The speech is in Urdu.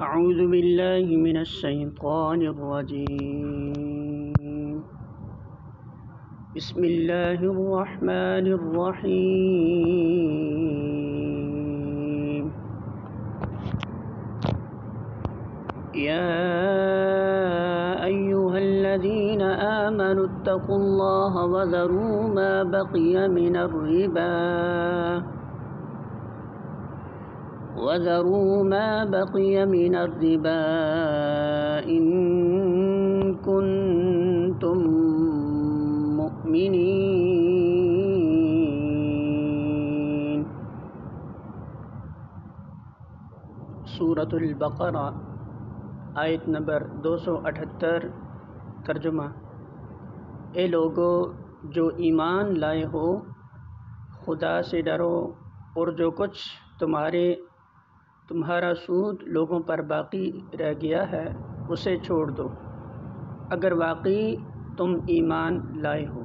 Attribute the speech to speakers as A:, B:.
A: اعوذ باللہ من الشیطان الرجیم بسم اللہ الرحمن الرحیم یا ایہا الذین آمنوا اتقوا اللہ وذروا ما بقی من الربا إن كنتم مؤمنین۔ سورۃ البقرہ آیت نمبر 278۔ ترجمہ: اے لوگو جو ایمان لائے ہو، خدا سے ڈرو اور جو کچھ تمہارا سود لوگوں پر باقی رہ گیا ہے اسے چھوڑ دو، اگر واقعی تم ایمان لائے ہو۔